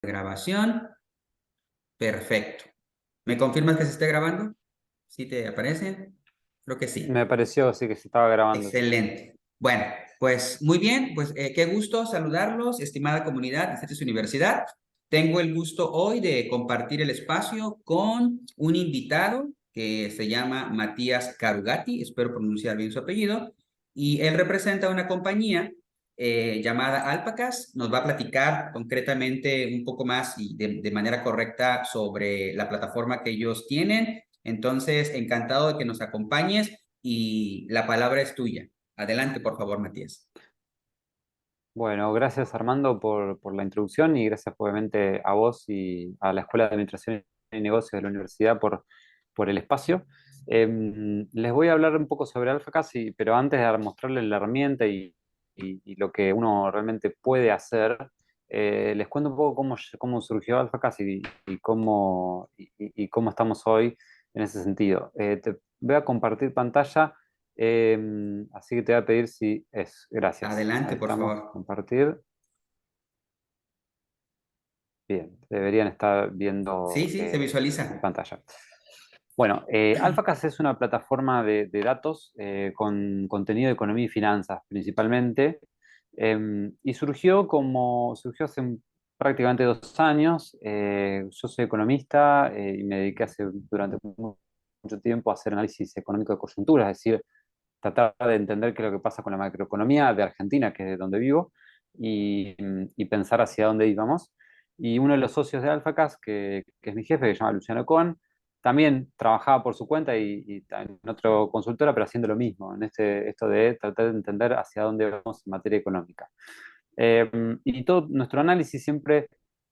Grabación, perfecto. ¿Me confirmas que se esté grabando? ¿Sí te aparece? Creo que sí. Me pareció, sí, que se estaba grabando, sí. Excelente. Bueno, pues muy bien, pues qué gusto saludarlos, estimada comunidad de Estetis Universidad. Tengo el gusto hoy de compartir el espacio con un invitado que se llama Matías Carugati, espero pronunciar bien su apellido, y él representa una compañía llamada Alpacas. Nos va a platicar concretamente un poco más y de manera correcta sobre la plataforma que ellos tienen. Entonces, encantado de que nos acompañes y la palabra es tuya. Adelante, por favor, Matías. Bueno, gracias Armando por la introducción y gracias obviamente a vos y a la Escuela de Administración y Negocios de la Universidad por el espacio. Les voy a hablar un poco sobre AlphaCast, pero antes de mostrarles la herramienta y lo que uno realmente puede hacer, les cuento un poco cómo surgió AlphaCast y cómo estamos hoy en ese sentido. Te voy a compartir pantalla. Así que te voy a pedir si es. Gracias. Adelante, Ahí por estamos. favor. Compartir. Bien. Deberían estar Sí, viendo sí, se mi visualiza. pantalla. Bueno, AlphaCast es una plataforma de datos con contenido de economía y finanzas principalmente. Y surgió hace prácticamente 2 años. Yo soy economista y me dediqué durante mucho tiempo a hacer análisis económico de coyuntura, es decir, tratar de entender qué es lo que pasa con la macroeconomía de Argentina, que es de donde vivo, y pensar hacia dónde íbamos. Y uno de los socios de AlphaCast, que es mi jefe, que se llama Luciano Cohen, también trabajaba por su cuenta y en otra consultora, pero haciendo lo mismo, esto de tratar de entender hacia dónde vamos en materia económica. Y todo nuestro análisis siempre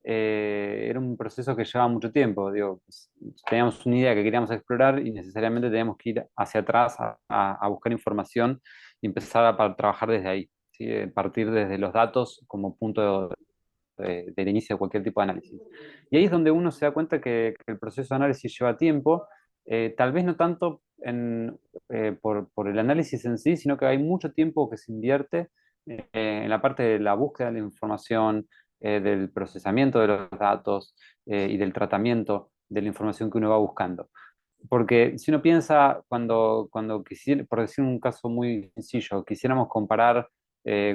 era un proceso que llevaba mucho tiempo. Digo, pues, teníamos una idea que queríamos explorar y necesariamente teníamos que ir hacia atrás a buscar información y empezar a trabajar desde ahí, ¿sí? Partir desde los datos como punto del inicio de cualquier tipo de análisis. Y ahí es donde uno se da cuenta que el proceso de análisis lleva tiempo, tal vez no tanto por el análisis en sí, sino que hay mucho tiempo que se invierte en la parte de la búsqueda de la información, del procesamiento de los datos y del tratamiento de la información que uno va buscando. Porque si uno piensa, cuando quisiera, por decir un caso muy sencillo, quisiéramos comparar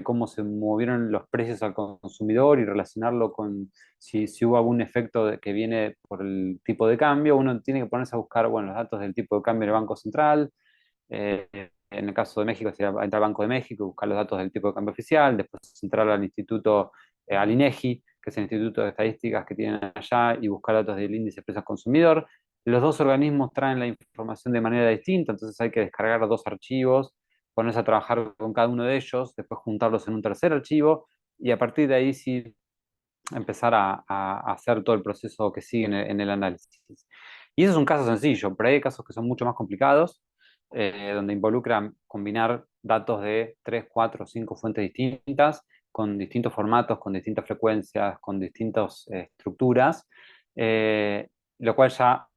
cómo se movieron los precios al consumidor y relacionarlo con si hubo algún efecto que viene por el tipo de cambio, uno tiene que ponerse a buscar, bueno, los datos del tipo de cambio del Banco Central. En el caso de México sería entrar al Banco de México, buscar los datos del tipo de cambio oficial, después entrar al instituto, al INEGI, que es el Instituto de Estadísticas que tienen allá, y buscar datos del índice de precios consumidor. Los dos organismos traen la información de manera distinta, entonces hay que descargar dos archivos, ponerse a trabajar con cada uno de ellos, después juntarlos en un tercer archivo, y a partir de ahí sí empezar a hacer todo el proceso que sigue en el análisis. Y eso es un caso sencillo, pero hay casos que son mucho más complicados, donde involucran combinar datos de 3, 4, 5 fuentes distintas, con distintos formatos, con distintas frecuencias, con distintas estructuras, eh, lo cual ya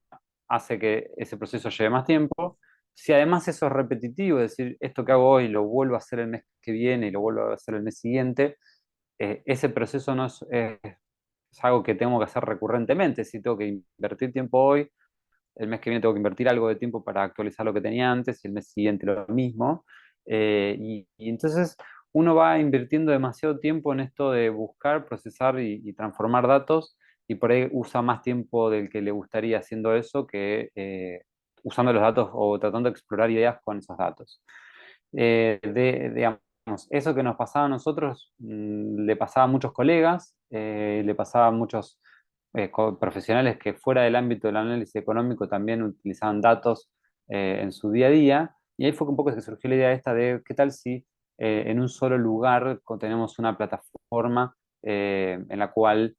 hace que ese proceso lleve más tiempo. Si además eso es repetitivo, es decir, esto que hago hoy lo vuelvo a hacer el mes que viene y lo vuelvo a hacer el mes siguiente, ese proceso no es algo que tengo que hacer recurrentemente. Si tengo que invertir tiempo hoy, el mes que viene tengo que invertir algo de tiempo para actualizar lo que tenía antes y el mes siguiente lo mismo. Y entonces uno va invirtiendo demasiado tiempo en esto de buscar, procesar y transformar datos y por ahí usa más tiempo del que le gustaría haciendo eso que usando los datos o tratando de explorar ideas con esos datos. Digamos, eso que nos pasaba a nosotros le pasaba a muchos colegas, le pasaba a muchos profesionales que fuera del ámbito del análisis económico también utilizaban datos en su día a día. Y ahí fue un poco que surgió la idea esta de qué tal si en un solo lugar tenemos una plataforma en la cual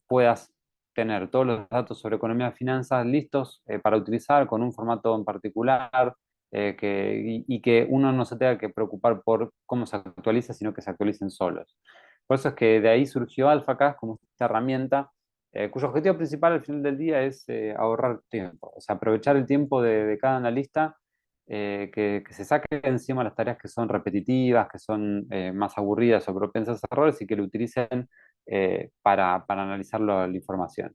puedas tener todos los datos sobre economía y finanzas listos para utilizar con un formato en particular, y que uno no se tenga que preocupar por cómo se actualiza, sino que se actualicen solos. Por eso es que de ahí surgió AlphaCast como esta herramienta, cuyo objetivo principal al final del día es ahorrar tiempo, o sea, aprovechar el tiempo de cada analista, que se saque encima las tareas que son repetitivas, que son más aburridas o propensas a errores y que lo utilicen para analizar la información.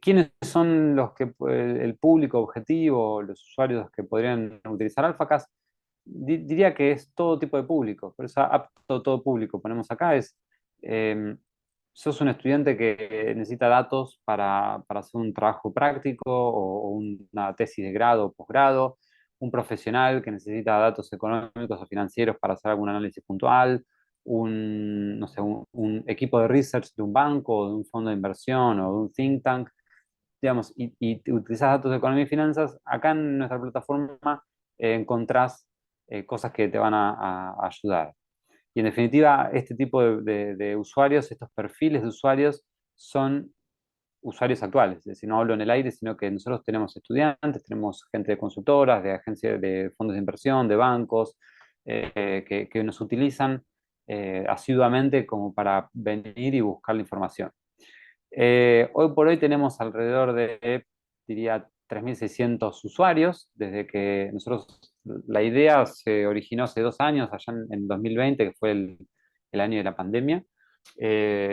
¿Quiénes son el público objetivo, los usuarios que podrían utilizar AlphaCast? Diría que es todo tipo de público, por eso apto todo público ponemos acá, eh, sos un estudiante que necesita datos para hacer un trabajo práctico o una tesis de grado o posgrado, un profesional que necesita datos económicos o financieros para hacer algún análisis puntual, no sé, un equipo de research de un banco o de un fondo de inversión o de un think tank, digamos, y utilizas datos de economía y finanzas. Acá en nuestra plataforma encontrás cosas que te van a ayudar. Y en definitiva, este tipo de usuarios, estos perfiles de usuarios, son usuarios actuales. Es decir, no hablo en el aire, sino que nosotros tenemos estudiantes, tenemos gente de consultoras, de agencias de fondos de inversión, de bancos, que nos utilizan asiduamente como para venir y buscar la información. Hoy por hoy tenemos alrededor de, diría, 3.600 usuarios, desde que la idea se originó hace 2 años, allá en 2020, que fue el año de la pandemia.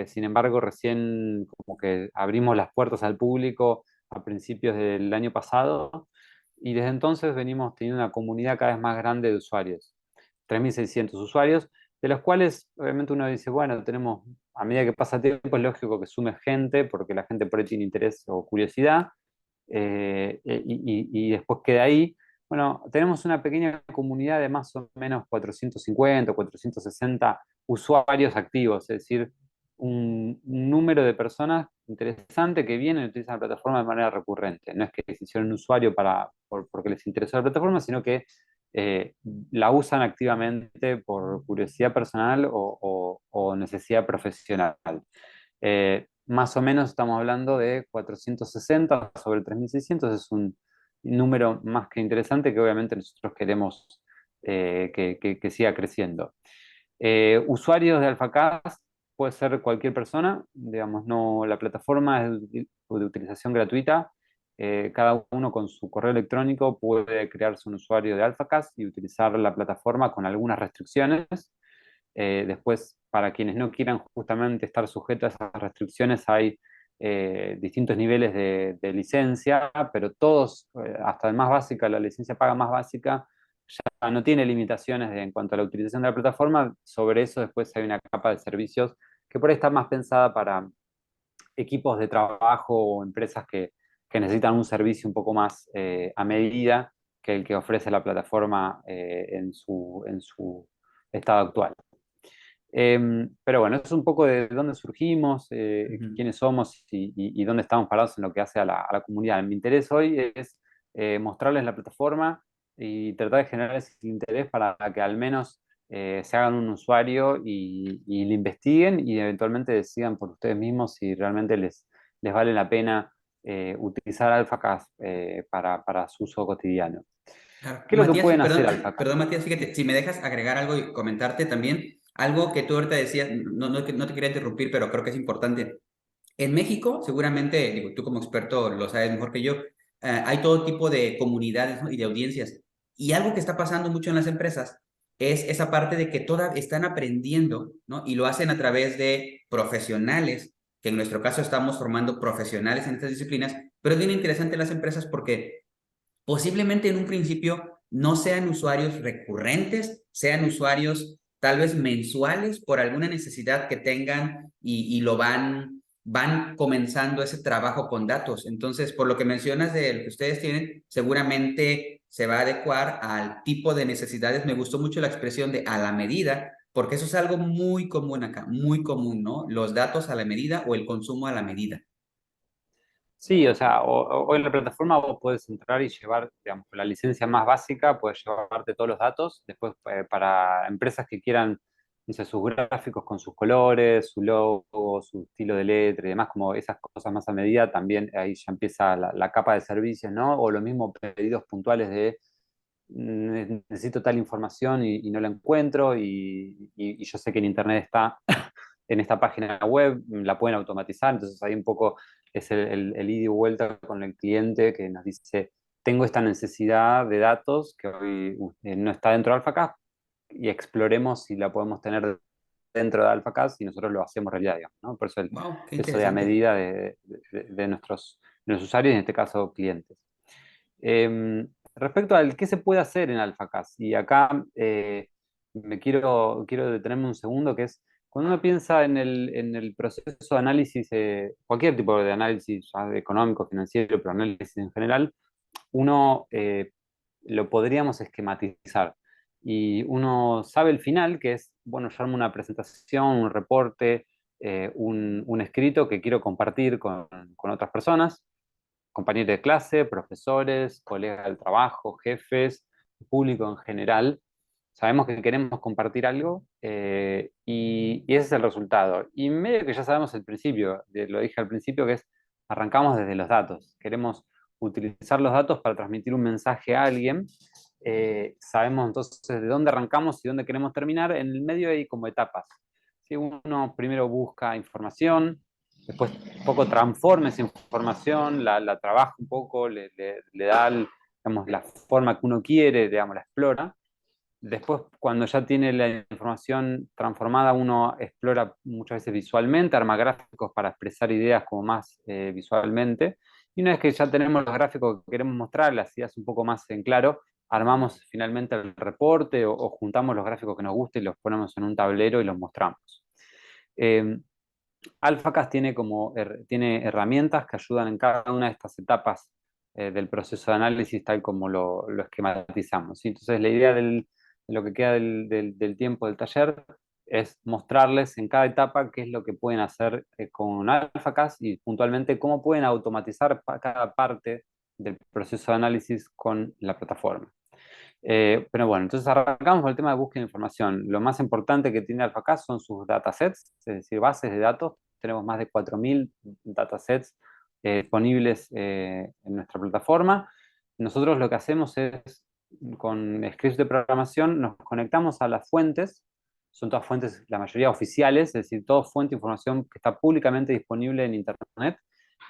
Sin embargo, recién como que abrimos las puertas al público a principios del año pasado, y desde entonces venimos teniendo una comunidad cada vez más grande de usuarios, 3.600 usuarios, de los cuales obviamente uno dice, bueno, tenemos, a medida que pasa el tiempo es lógico que sume gente, porque la gente por ahí tiene interés o curiosidad, y después queda ahí. Bueno, tenemos una pequeña comunidad de más o menos 450 o 460 usuarios activos, es decir, un número de personas interesante que vienen y utilizan la plataforma de manera recurrente. No es que se hicieron un usuario porque les interesó la plataforma, sino que eh, la usan activamente por curiosidad personal o necesidad profesional. Más o menos estamos hablando de 460 sobre 3.600, es un número más que interesante que obviamente nosotros queremos que siga creciendo. Usuarios de AlphaCast puede ser cualquier persona, digamos, no, la plataforma es de utilización gratuita. Cada uno con su correo electrónico puede crearse un usuario de AlphaCast y utilizar la plataforma con algunas restricciones. Después, para quienes no quieran justamente estar sujetos a esas restricciones, hay distintos niveles de licencia, pero todos, hasta el más básica, la licencia paga más básica, no tiene limitaciones en cuanto a la utilización de la plataforma. Sobre eso después hay una capa de servicios que por ahí está más pensada para equipos de trabajo o empresas que necesitan un servicio un poco más a medida que el que ofrece la plataforma en su estado actual. Pero bueno, eso es un poco de dónde surgimos, Ujú. quiénes somos y dónde estamos parados en lo que hace a la comunidad. Mi interés hoy es mostrarles la plataforma y tratar de generar ese interés para que al menos se hagan un usuario y lo investiguen y eventualmente decidan por ustedes mismos si realmente les vale la pena utilizar AlphaCast para su uso cotidiano. Claro. ¿Qué es lo que Matías, pueden hacer perdón, AlphaCast? perdón, Matías, fíjate, si me dejas agregar algo y comentarte también, algo que tú ahorita decías, no te quería interrumpir, pero creo que es importante. En México, seguramente, digo, tú como experto lo sabes mejor que yo, hay todo tipo de comunidades, ¿no? Y de audiencias. Y algo que está pasando mucho en las empresas es esa parte de que todas están aprendiendo, ¿no? Y lo hacen a través de profesionales, que en nuestro caso estamos formando profesionales en estas disciplinas, pero es bien interesante las empresas porque posiblemente en un principio no sean usuarios recurrentes, sean usuarios tal vez mensuales por alguna necesidad que tengan y lo van comenzando ese trabajo con datos. Entonces, por lo que mencionas de lo que ustedes tienen, seguramente se va a adecuar al tipo de necesidades. Me gustó mucho la expresión de a la medida, porque eso es algo muy común acá, muy común, ¿no? Los datos a la medida o el consumo a la medida. Sí, o sea, o en la plataforma vos podés entrar y llevar, digamos, la licencia más básica, puedes llevarte todos los datos. Después, para empresas que quieran, no sé, sus gráficos con sus colores, su logo, su estilo de letra y demás, como esas cosas más a medida, también ahí ya empieza la capa de servicios, ¿no? O lo mismo pedidos puntuales de necesito tal información y no la encuentro y yo sé que en internet está en esta página web, la pueden automatizar, entonces ahí un poco es el ida y vuelta con el cliente que nos dice, tengo esta necesidad de datos que hoy no está dentro de AlphaCast y exploremos si la podemos tener dentro de AlphaCast y nosotros lo hacemos realidad, digamos, ¿no? Por eso Wow, qué eso de a interesante. medida de de los usuarios, en este caso clientes. Respecto al qué se puede hacer en AlphaCast, y acá quiero detenerme un segundo, que es cuando uno piensa en el proceso de análisis, cualquier tipo de análisis, ya económico, financiero, pero análisis en general, uno lo podríamos esquematizar. Y uno sabe el final, que es, bueno, yo armo una presentación, un reporte, un escrito que quiero compartir con otras personas, compañeros de clase, profesores, colegas del trabajo, jefes, público en general. Sabemos que queremos compartir algo y ese es el resultado. Y medio que ya sabemos el principio, lo dije al principio, que es arrancamos desde los datos. Queremos utilizar los datos para transmitir un mensaje a alguien. Sabemos entonces de dónde arrancamos y dónde queremos terminar. En el medio hay como etapas. ¿Sí? Uno primero busca información, después un poco transforma esa información, la trabaja un poco, le da digamos, la forma que uno quiere, digamos, la explora. Después, cuando ya tiene la información transformada, uno explora muchas veces visualmente, arma gráficos para expresar ideas como más visualmente. Y una vez que ya tenemos los gráficos que queremos mostrar, las ideas un poco más en claro, armamos finalmente el reporte o juntamos los gráficos que nos gusten y los ponemos en un tablero y los mostramos. Eh, AlphaCast tiene herramientas que ayudan en cada una de estas etapas del proceso de análisis, tal como lo esquematizamos, ¿sí? Entonces, la idea de lo que queda del tiempo del taller es mostrarles en cada etapa qué es lo que pueden hacer con AlphaCast y puntualmente cómo pueden automatizar cada parte del proceso de análisis con la plataforma. Pero bueno, entonces arrancamos con el tema de búsqueda de información. Lo más importante que tiene AlphaCast son sus datasets, es decir, bases de datos. Tenemos más de 4.000 datasets disponibles en nuestra plataforma. Nosotros lo que hacemos es, con scripts de programación, nos conectamos a las fuentes. Son todas fuentes, la mayoría oficiales, es decir, toda fuente de información que está públicamente disponible en Internet.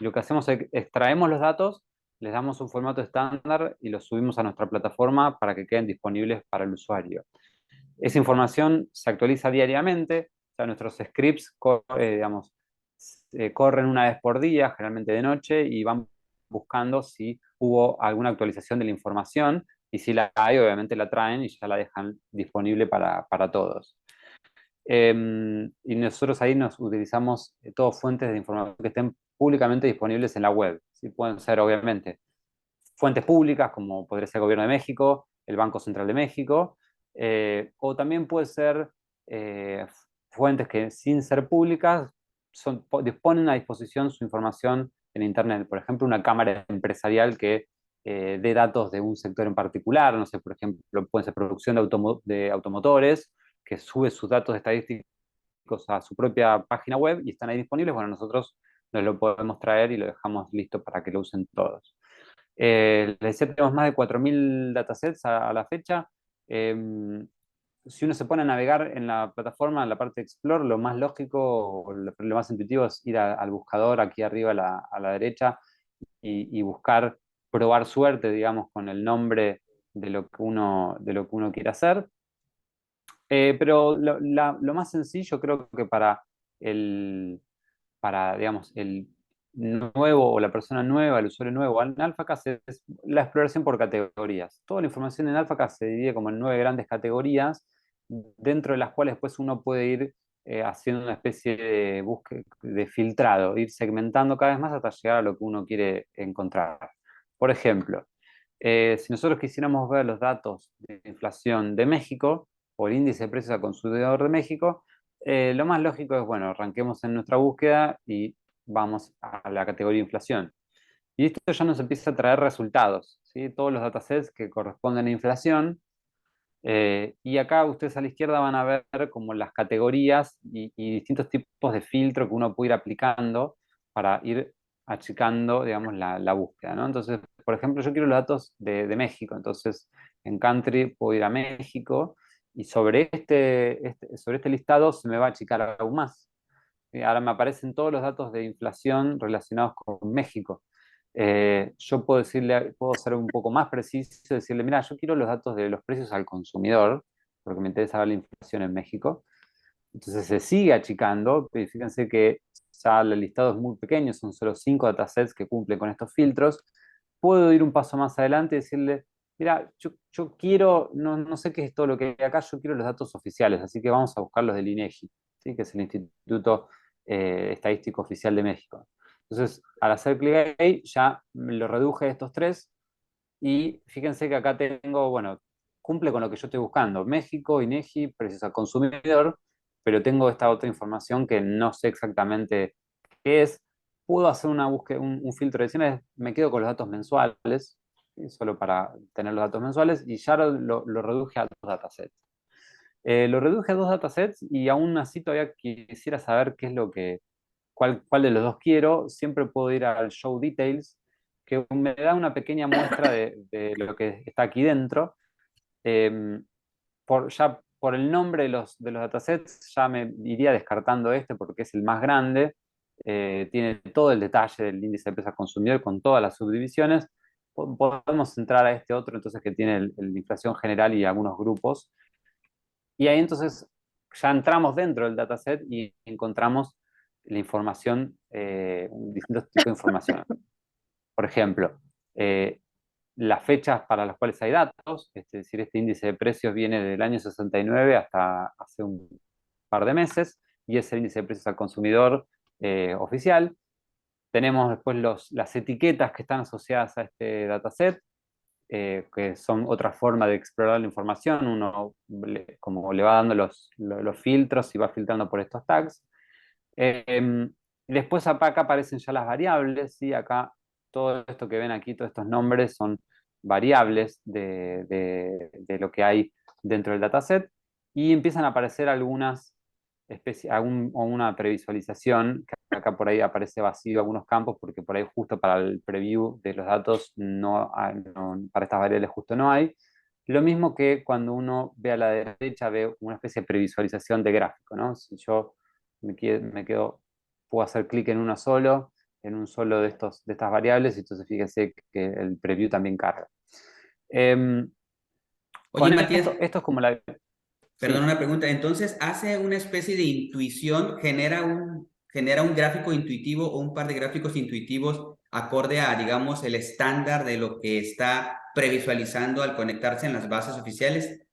Y lo que hacemos es extraemos los datos, les damos un formato estándar y los subimos a nuestra plataforma para que queden disponibles para el usuario. Esa información se actualiza diariamente, o sea, nuestros scripts digamos, corren una vez por día, generalmente de noche, y van buscando si hubo alguna actualización de la información, y si la hay, obviamente la traen y ya la dejan disponible para todos. Y nosotros ahí nos utilizamos todas fuentes de información que estén públicamente disponibles en la web. ¿Sí? Pueden ser, obviamente, fuentes públicas, como podría ser el Gobierno de México, el Banco Central de México, o también puede ser eh, fuentes que sin ser públicas disponen a disposición su información en Internet. Por ejemplo, una cámara empresarial que dé datos de un sector en particular, no sé, por ejemplo, puede ser producción de automotores, que sube sus datos estadísticos a su propia página web y están ahí disponibles. Bueno, nosotros nos lo podemos traer y lo dejamos listo para que lo usen todos. Les decía, tenemos más de 4.000 datasets a la fecha. Eh, si uno se pone a navegar en la plataforma, en la parte de Explore, lo más lógico, o lo más intuitivo es ir al buscador aquí arriba a la derecha y buscar, probar suerte, digamos, con el nombre de lo que uno quiere hacer. Pero lo más sencillo creo que digamos, el nuevo o la persona nueva, el usuario nuevo en AlphaCast es la exploración por categorías. Toda la información en AlphaCast se divide como en 9 grandes categorías, dentro de las cuales después uno puede ir haciendo una especie de búsqueda, de filtrado, ir segmentando cada vez más hasta llegar a lo que uno quiere encontrar. Por ejemplo, si nosotros quisiéramos ver los datos de inflación de México o el índice de precios al consumidor de México, lo más lógico es, bueno, arranquemos en nuestra búsqueda y vamos a la categoría inflación. Y esto ya nos empieza a traer resultados, ¿sí? Todos los datasets que corresponden a inflación. Y acá ustedes a la izquierda van a ver como las categorías y distintos tipos de filtro que uno puede ir aplicando para ir achicando, digamos, la búsqueda, ¿no? Entonces, por ejemplo, yo quiero los datos de México, entonces en Country puedo ir a México y sobre este listado se me va a achicar aún más. Ahora me aparecen todos los datos de inflación relacionados con México. Yo puedo ser un poco más preciso, decirle, mira, yo quiero los datos de los precios al consumidor, porque me interesa ver la inflación en México. Entonces se sigue achicando, y fíjense que ya el listado es muy pequeño, son solo 5 datasets que cumplen con estos filtros. Puedo ir un paso más adelante y decirle, mira, yo quiero, no sé qué es todo lo que hay acá, yo quiero los datos oficiales, así que vamos a buscar los del INEGI, ¿sí? Que es el Instituto Estadístico Oficial de México. Entonces, al hacer clic ahí, ya me lo reduje a estos tres y fíjense que acá tengo, bueno, cumple con lo que yo estoy buscando. México, INEGI, precios al consumidor, pero tengo esta otra información que no sé exactamente qué es. Puedo hacer una búsqueda, un filtro de ediciones, me quedo con los datos mensuales, ¿sí? Solo para tener los datos mensuales, y ya lo reduje a dos datasets. Lo reduje a dos datasets y aún así todavía quisiera saber qué es lo que, cuál de los dos quiero. Siempre puedo ir al Show Details, que me da una pequeña muestra de lo que está aquí dentro. Eh, ya por el nombre de los datasets ya me iría descartando este porque es el más grande. Tiene todo el detalle del índice de precios al consumidor con todas las subdivisiones. Podemos entrar a este otro entonces que tiene la inflación general y algunos grupos. Y ahí entonces ya entramos dentro del dataset y encontramos la información, distintos tipos de información. Por ejemplo, las fechas para las cuales hay datos, es decir, este índice de precios viene del año 69 hasta hace un par de meses, y es el índice de precios al consumidor oficial. Tenemos después las etiquetas que están asociadas a este dataset, que son otra forma de explorar la información. Uno como le va dando los filtros y va filtrando por estos tags. Eh, Después acá aparecen ya las variables, ¿sí? Acá todo esto que ven aquí, todos estos nombres son variables de lo que hay dentro del dataset, y empiezan a aparecer algunas especies, o una previsualización, que acá por ahí aparece vacío algunos campos, porque por ahí justo para el preview de los datos para estas variables justo no hay. Lo mismo que cuando uno ve a la derecha, ve una especie de previsualización de gráfico, ¿no? Si yo me quedo, puedo hacer clic en uno solo, en un solo de estas variables, y entonces fíjese que el preview también carga. Eh, Oye, con Matías, esto es como la... perdón, Sí, una pregunta. Entonces, hace una especie de intuición, genera un gráfico intuitivo o un par de gráficos intuitivos acorde a, digamos, el estándar de lo que está previsualizando al conectarse en las bases oficiales.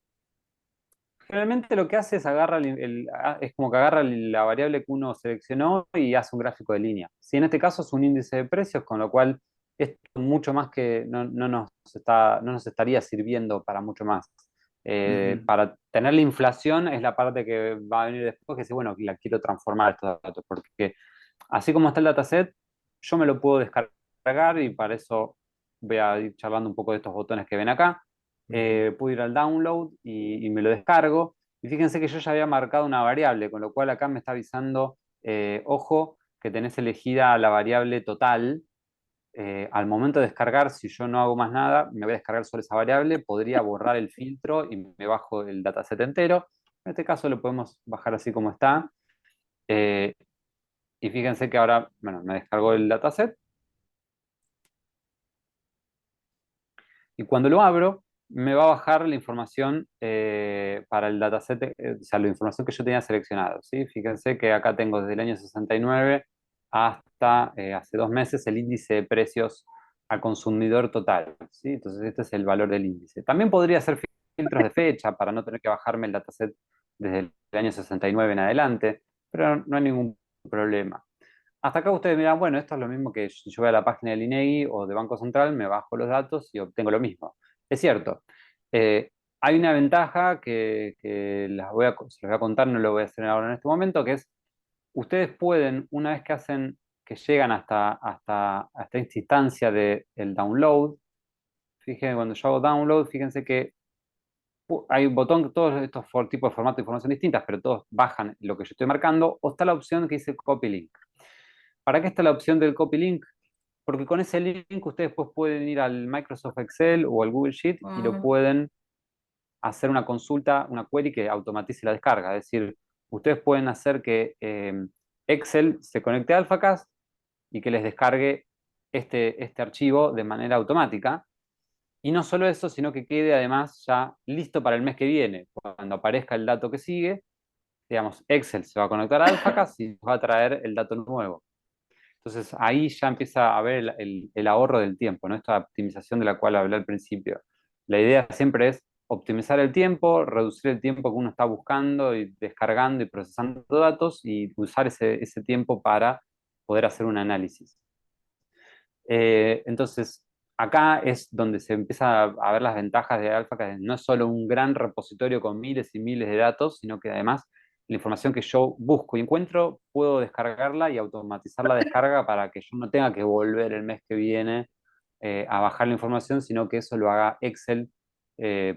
realmente lo que hace es es como que agarra la variable que uno seleccionó y hace un gráfico de línea. Si en este caso es un índice de precios, con lo cual es mucho más que no nos estaría sirviendo para mucho más. Ujú. Para tener la inflación es la parte que va a venir después, que dice, bueno, la quiero transformar estos datos, porque así como está el dataset, yo me lo puedo descargar, y para eso voy a ir charlando un poco de estos botones que ven acá. Ujú. Puedo ir al download y me lo descargo. Y fíjense que yo ya había marcado una variable, con lo cual acá me está avisando, ojo, que tenés elegida la variable total. Al momento de descargar, si yo no hago más nada, me voy a descargar solo esa variable, podría borrar el filtro y me bajo el dataset entero. En este caso lo podemos bajar así como está. Eh, y fíjense que ahora, bueno, me descargó el dataset, y cuando lo abro, me va a bajar la información para el dataset, o sea, la información que yo tenía seleccionado, ¿sí? Fíjense que acá tengo desde el año 69 hasta hace 2 meses el índice de precios al consumidor total, ¿sí? Entonces este es el valor del índice. También podría hacer filtros de fecha para no tener que bajarme el dataset desde el año 69 en adelante, pero no hay ningún problema. Hasta acá ustedes miran, bueno, esto es lo mismo que si yo voy a la página del INEGI o de Banco Central, me bajo los datos y obtengo lo mismo. Es cierto. Eh, Hay una ventaja que se las voy a contar, no lo voy a hacer ahora en este momento, que es, ustedes pueden, una vez que llegan hasta esta instancia del download, fíjense, cuando yo hago download, fíjense que hay un botón, todos estos tipos de formatos de información distintas, pero todos bajan lo que yo estoy marcando, o está la opción que dice copy link. ¿Para qué está la opción del copy link? Porque con ese link ustedes después pueden ir al Microsoft Excel o al Google Sheet y lo Ah, pueden hacer una consulta, una query que automatice la descarga. Es decir, ustedes pueden hacer que Excel se conecte a AlphaCast y que les descargue este archivo de manera automática. Y no solo eso, sino que quede además ya listo para el mes que viene. Cuando aparezca el dato que sigue, digamos, Excel se va a conectar a Alphacas y va a traer el dato nuevo. Entonces ahí ya empieza a haber el ahorro del tiempo, ¿no? Esta optimización de la cual hablé al principio. La idea siempre es optimizar el tiempo, reducir el tiempo que uno está buscando y descargando y procesando datos y usar ese tiempo para poder hacer un análisis. Entonces, acá es donde se empieza a ver las ventajas de Alpha, que no es solo un gran repositorio con miles y miles de datos, sino que además la información que yo busco y encuentro, puedo descargarla y automatizar la descarga para que yo no tenga que volver el mes que viene a bajar la información, sino que eso lo haga Excel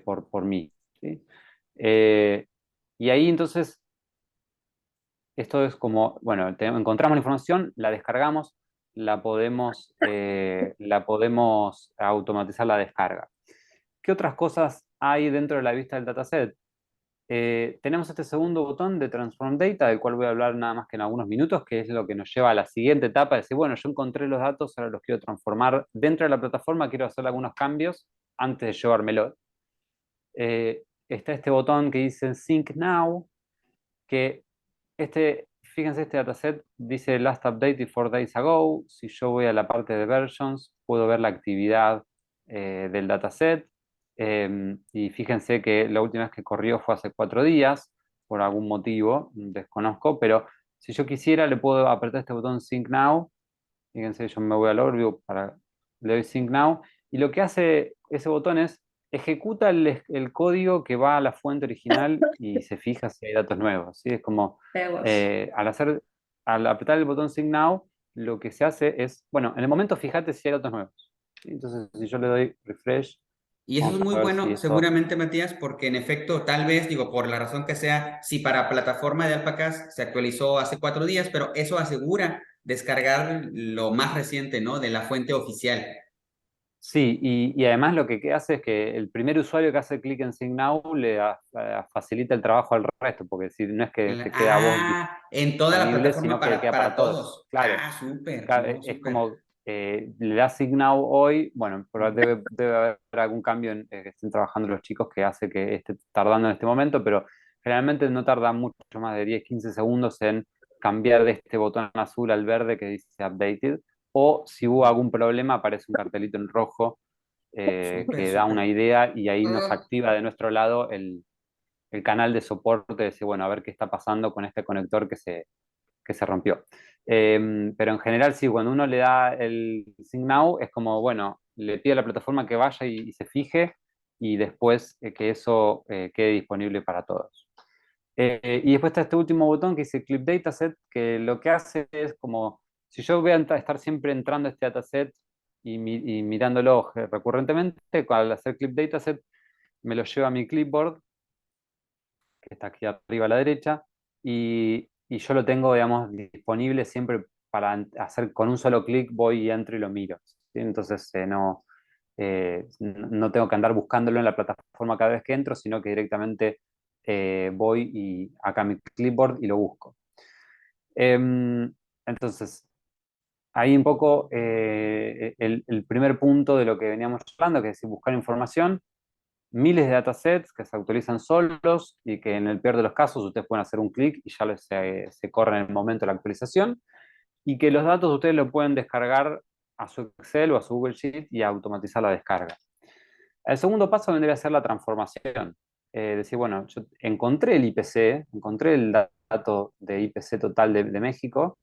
por mí. ¿Sí? Eh, y ahí entonces, esto es como, bueno, encontramos la información, la descargamos, la podemos automatizar la descarga. ¿Qué otras cosas hay dentro de la vista del dataset? Tenemos este segundo botón de Transform Data, del cual voy a hablar nada más que en algunos minutos, que es lo que nos lleva a la siguiente etapa, de decir, bueno, yo encontré los datos, ahora los quiero transformar dentro de la plataforma, quiero hacer algunos cambios antes de llevármelo. Está este botón que dice Sync Now, que fíjense, este dataset dice Last Updated 4 days ago. Si yo voy a la parte de Versions, puedo ver la actividad del dataset. Y fíjense que la última vez que corrió fue hace 4 días, por algún motivo, desconozco, pero si yo quisiera, le puedo apretar este botón Sync Now. Fíjense, yo me voy al overview le doy Sync Now, y lo que hace ese botón es ejecuta el código que va a la fuente original y se fija si hay datos nuevos. ¿Sí? Es como Aguas. al apretar el botón Sync Now, lo que se hace es, bueno, en el momento fíjate si hay datos nuevos. ¿Sí? Entonces, si yo le doy refresh, Y eso es vamos muy a ver si bueno, esto. seguramente, Matías, porque en efecto, tal vez, digo, por la razón que sea, si para plataforma de Alpacas se actualizó hace 4 días, pero eso asegura descargar lo más reciente, ¿no? De la fuente oficial. Sí, y además lo que hace es que el primer usuario que hace clic en Sync Now facilita el trabajo al resto, porque si no es que te queda a vos En toda la disponible, plataforma sino que queda para para todos. todos. Claro, Ah, súper, claro, no, es súper. como le das Sync Now hoy, bueno, pero debe haber algún cambio que estén trabajando los chicos que hace que esté tardando en este momento, pero generalmente no tarda mucho más de 10, 15 segundos en cambiar de este botón azul al verde que dice Updated, o si hubo algún problema aparece un cartelito en rojo Súper, que da súper. una idea y ahí nos activa de nuestro lado el canal de soporte, de decir, bueno, a ver qué está pasando con este conector que se rompió. Pero en general, sí, cuando uno le da el Sync Now, es como, bueno, le pide a la plataforma que vaya y se fije y después que eso quede disponible para todos. Y después está este último botón que dice Clip Dataset, que lo que hace es como, si yo voy a estar siempre entrando a este dataset y mirándolo recurrentemente, al hacer Clip Dataset, me lo lleva a mi clipboard, que está aquí arriba a la derecha, y yo lo tengo, digamos, disponible siempre para hacer con un solo clic, voy y entro y lo miro. ¿Sí? Entonces no tengo que andar buscándolo en la plataforma cada vez que entro, sino que directamente voy y acá a mi clipboard y lo busco. Entonces, ahí un poco el primer punto de lo que veníamos hablando, que es buscar información, miles de datasets que se actualizan solos y que en el peor de los casos ustedes pueden hacer un clic y ya se corre en el momento de la actualización, y que los datos ustedes lo pueden descargar a su Excel o a su Google Sheet y automatizar la descarga. El segundo paso vendría a ser la transformación. Decir, bueno, yo encontré el IPC, encontré el dato de IPC total de México,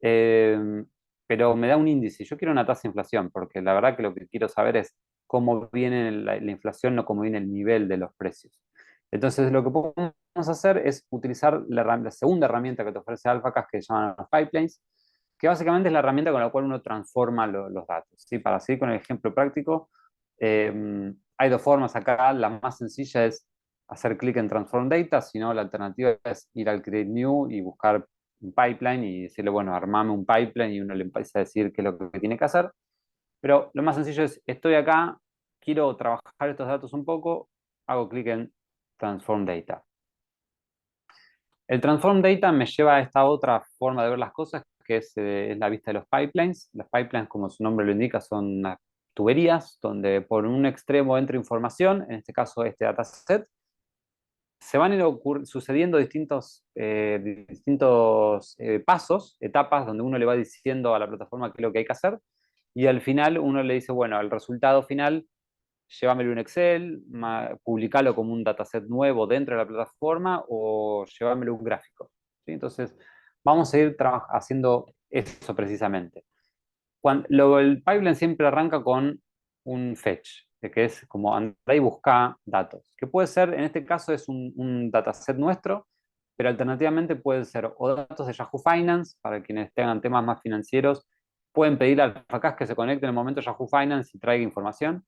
eh, pero me da un índice. Yo quiero una tasa de inflación, porque la verdad que lo que quiero saber es cómo viene la inflación, no cómo viene el nivel de los precios. Entonces, lo que podemos hacer es utilizar la segunda herramienta que te ofrece Alphacas, que se llaman los pipelines, que básicamente es la herramienta con la cual uno transforma los datos. ¿Sí? Para seguir con el ejemplo práctico, hay dos formas acá. La más sencilla es hacer clic en Transform Data, si no, la alternativa es ir al Create New y buscar un pipeline y decirle, bueno, armame un pipeline y uno le empieza a decir qué es lo que tiene que hacer. Pero lo más sencillo es, estoy acá, quiero trabajar estos datos un poco, hago clic en Transform Data. El Transform Data me lleva a esta otra forma de ver las cosas, que es la vista de los pipelines. Los pipelines, como su nombre lo indica, son unas tuberías donde por un extremo entra información, en este caso este dataset, se van a ir sucediendo distintos pasos, etapas, donde uno le va diciendo a la plataforma qué es lo que hay que hacer, y al final uno le dice, bueno, el resultado final, llévamelo en Excel, publicalo como un dataset nuevo dentro de la plataforma o llévamelo un gráfico. ¿Sí? Entonces, vamos a ir haciendo eso precisamente. El pipeline siempre arranca con un fetch, que es como andar y buscar datos, que puede ser, en este caso es un dataset nuestro, pero alternativamente pueden ser o datos de Yahoo Finance, para quienes tengan temas más financieros, pueden pedirle al AlphaCast que se conecte en el momento Yahoo Finance y traiga información,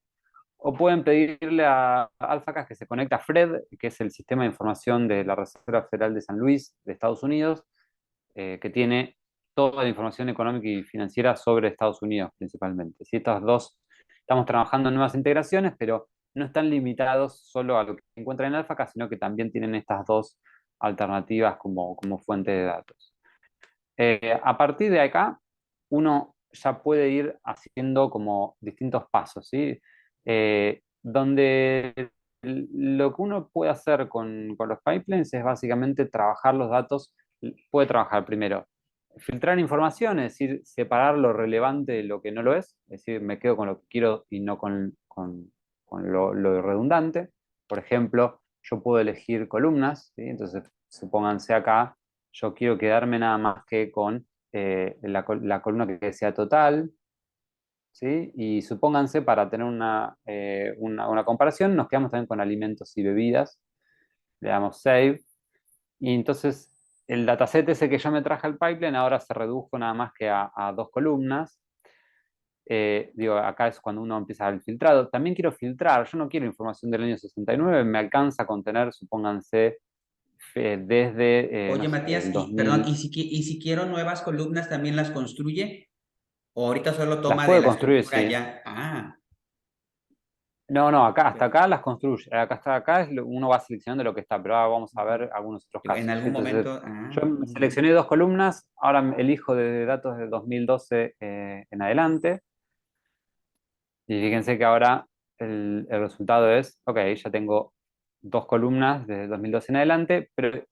o pueden pedirle a AlphaCast que se conecte a FRED, que es el sistema de información de la Reserva Federal de San Luis, de Estados Unidos, que tiene toda la información económica y financiera sobre Estados Unidos principalmente. Si estas dos, estamos trabajando en nuevas integraciones, pero no están limitados solo a lo que se encuentra en Alphaca, sino que también tienen estas dos alternativas como fuente de datos. A partir de acá, uno ya puede ir haciendo como distintos pasos, ¿sí? Donde lo que uno puede hacer con los pipelines es básicamente trabajar los datos, puede trabajar primero, filtrar información, es decir, separar lo relevante de lo que no lo es decir, me quedo con lo que quiero y no con lo redundante. Por ejemplo, yo puedo elegir columnas, ¿sí? Entonces, supónganse acá, yo quiero quedarme nada más que con la columna que sea total, ¿sí? Y supónganse, para tener una comparación, nos quedamos también con alimentos y bebidas, le damos Save, y entonces el dataset ese que ya me traje al pipeline ahora se redujo nada más que a dos columnas. Digo, acá es cuando uno empieza el filtrado. También quiero filtrar, yo no quiero información del año 69, me alcanza con tener, supónganse, desde, no Oye, sé, Matías, el y perdón, 2000. y si quiero nuevas columnas, ¿también las construye? ¿O ahorita solo Las toma de puede la construir, estructura sí. ya? Ah, No, no, acá, hasta ok. acá las construye. Hasta acá uno va seleccionando lo que está, pero ahora vamos a Ujú. ver algunos otros Digo, en casos. algún Entonces, momento, yo me muy bien. seleccioné dos columnas, ahora elijo de datos de 2012 en adelante, y fíjense que ahora el resultado es, ok, ya tengo dos columnas de 2012 en adelante, pero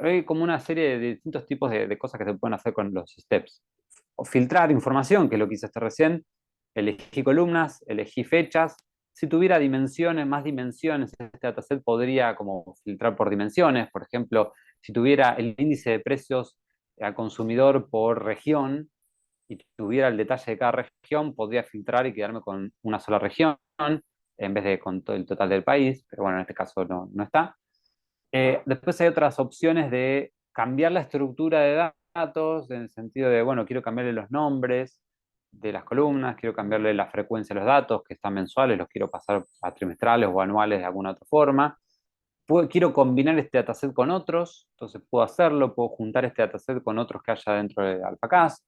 hay como una serie de distintos tipos de cosas que se pueden hacer con los steps. O filtrar información, que es lo que hice hasta recién, elegí columnas, elegí fechas. Si tuviera dimensiones, más dimensiones, este dataset podría como filtrar por dimensiones. Por ejemplo, si tuviera el índice de precios al consumidor por región y tuviera el detalle de cada región, podría filtrar y quedarme con una sola región en vez de con todo el total del país, pero bueno, en este caso no está. Después hay otras opciones de cambiar la estructura de datos, en el sentido de, bueno, quiero cambiarle los nombres de las columnas, quiero cambiarle la frecuencia de los datos, que están mensuales, los quiero pasar a trimestrales o anuales de alguna otra forma. Quiero combinar este dataset con otros, entonces puedo hacerlo, puedo juntar este dataset con otros que haya dentro de AlphaCast.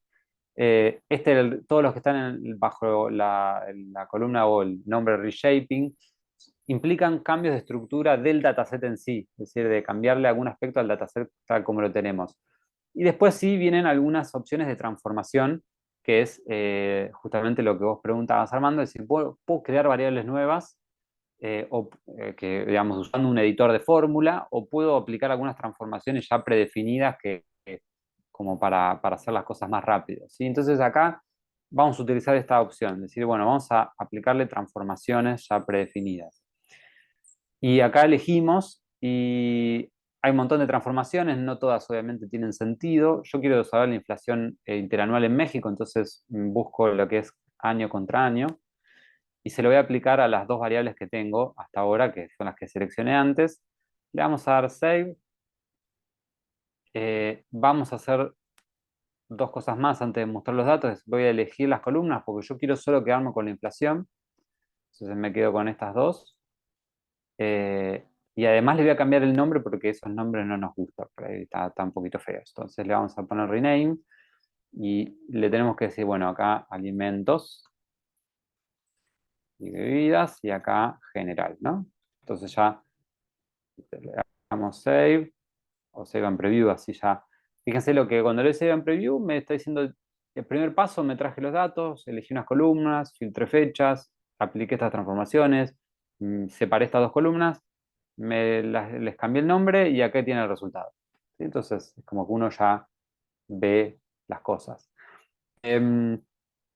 Todos los que están bajo la columna o el nombre reshaping implican cambios de estructura del dataset en sí, es decir, de cambiarle algún aspecto al dataset tal como lo tenemos. Y después sí vienen algunas opciones de transformación, que es justamente lo que vos preguntabas, Armando, es decir, puedo crear variables nuevas que, digamos, usando un editor de fórmula, o puedo aplicar algunas transformaciones ya predefinidas como para hacer las cosas más rápido, ¿sí? Entonces acá vamos a utilizar esta opción, es decir, bueno, vamos a aplicarle transformaciones ya predefinidas. Y acá elegimos y hay un montón de transformaciones, no todas obviamente tienen sentido. Yo quiero saber la inflación interanual en México, entonces busco lo que es año contra año y se lo voy a aplicar a las dos variables que tengo hasta ahora, que son las que seleccioné antes. Le vamos a dar Save. Vamos a hacer dos cosas más antes de mostrar los datos. Voy a elegir las columnas porque yo quiero solo quedarme con la inflación. Entonces me quedo con estas dos. Eh, y además le voy a cambiar el nombre porque esos nombres no nos gustan, por ahí está un poquito feo. Entonces le vamos a poner rename y le tenemos que decir, bueno, acá alimentos y bebidas y acá general, ¿no? Entonces ya le damos save o save en preview, así ya. Fíjense lo que cuando le save en preview me está diciendo el primer paso, me traje los datos, elegí unas columnas, filtré fechas, apliqué estas transformaciones, separé estas dos columnas. les cambié el nombre y acá tiene el resultado. ¿Sí? Entonces, es como que uno ya ve las cosas. Em,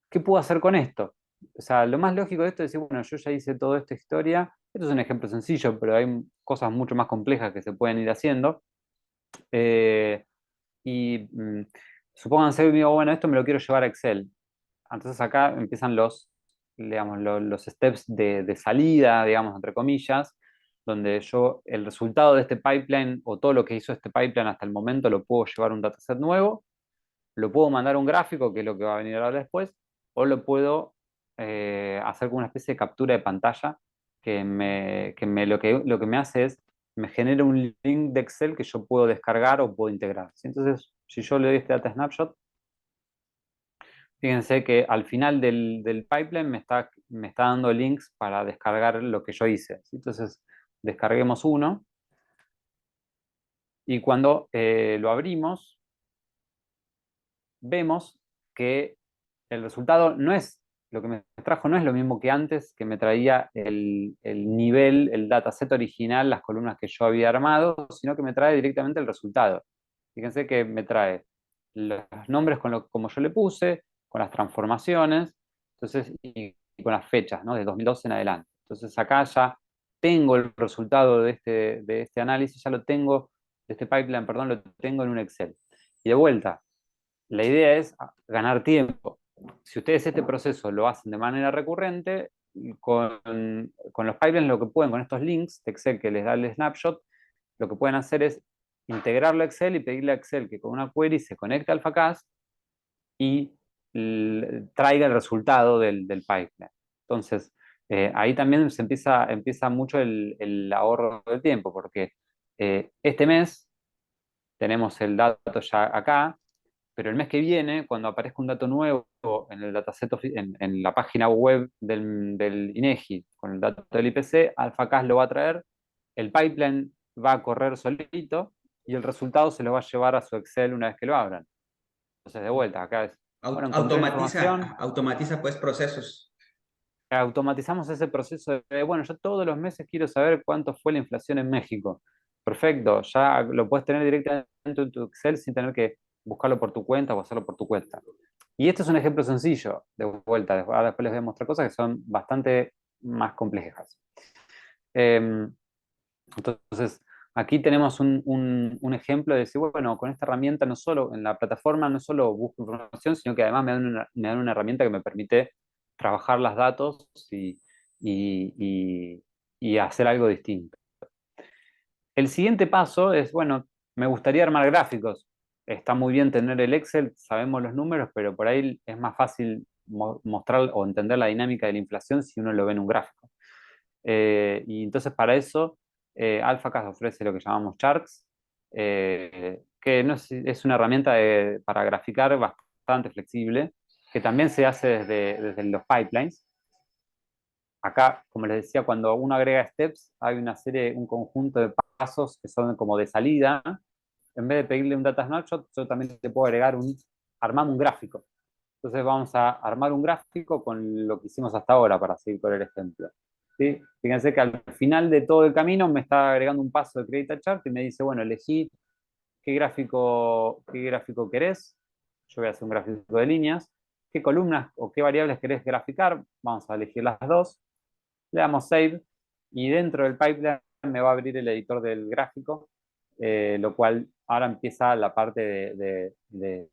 ¿Qué puedo hacer con esto? O sea, lo más lógico de esto es decir, bueno, yo ya hice toda esta historia. Esto es un ejemplo sencillo, pero hay cosas mucho más complejas que se pueden ir haciendo. Eh, y supónganse que digo, bueno, esto me lo quiero llevar a Excel. Entonces acá empiezan digamos, los steps de salida, digamos, entre comillas, donde yo el resultado de este pipeline o todo lo que hizo este pipeline hasta el momento lo puedo llevar a un dataset nuevo, lo puedo mandar a un gráfico, que es lo que va a venir ahora después, o lo puedo hacer como una especie de captura de pantalla lo que me hace es, me genera un link de Excel que yo puedo descargar o puedo integrar. ¿Sí? Entonces, si yo le doy este data snapshot, fíjense que al final del pipeline me está dando links para descargar lo que yo hice. ¿Sí? Entonces, descarguemos uno y cuando lo abrimos, vemos que el resultado no es, lo que me trajo no es lo mismo que antes, que me traía el nivel, el dataset original, las columnas que yo había armado, sino que me trae directamente el resultado. Fíjense que me trae los nombres como yo le puse, con las transformaciones, entonces, y con las fechas, ¿no? De 2012 en adelante. Entonces acá ya tengo el resultado de este análisis, ya lo tengo, de este pipeline, perdón, lo tengo en un Excel. Y de vuelta, la idea es ganar tiempo. Si ustedes este proceso lo hacen de manera recurrente, con los pipelines lo que pueden, con estos links de Excel que les da el snapshot, lo que pueden hacer es integrarlo a Excel y pedirle a Excel que con una query se conecte al FACAS y traiga el resultado del pipeline. Entonces, ahí también empieza mucho el ahorro de tiempo, porque este mes tenemos el dato ya acá, pero el mes que viene, cuando aparezca un dato nuevo en el dataset, en la página web del INEGI con el dato del IPC, AlphaCast lo va a traer, el pipeline va a correr solito y el resultado se lo va a llevar a su Excel una vez que lo abran. Entonces, de vuelta, acá es, bueno, encontré la información, Automatiza pues procesos. automatizamos ese proceso de, bueno, yo todos los meses quiero saber cuánto fue la inflación en México. Perfecto, ya lo puedes tener directamente en tu Excel sin tener que buscarlo por tu cuenta o hacerlo por tu cuenta. Y este es un ejemplo sencillo, de vuelta. Ahora después les voy a mostrar cosas que son bastante más complejas. Eh, entonces, aquí tenemos un ejemplo de decir, bueno, con esta herramienta no solo, en la plataforma no solo busco información, sino que además me dan una herramienta que me permite trabajar los datos y, y- y hacer algo distinto. El siguiente paso es, bueno, me gustaría armar gráficos. Está muy bien tener el Excel, sabemos los números, pero por ahí es más fácil mostrar o entender la dinámica de la inflación si uno lo ve en un gráfico. Y entonces para eso, AlphaCast ofrece lo que llamamos charts, que no es una herramienta para graficar bastante flexible, que también se hace desde los pipelines. Acá, como les decía, cuando uno agrega steps, hay una serie, un conjunto de pasos que son como de salida. En vez de pedirle un data snapshot, yo también le puedo agregar armar un gráfico. Entonces vamos a armar un gráfico con lo que hicimos hasta ahora para seguir con el ejemplo. ¿Sí? Fíjense que al final de todo el camino me está agregando un paso de Create a Chart y me dice, bueno, elegí qué gráfico querés. Yo voy a hacer un gráfico de líneas. ¿Qué columnas o qué variables querés graficar? Vamos a elegir las dos. Le damos Save y dentro del pipeline me va a abrir el editor del gráfico, lo cual ahora empieza la parte de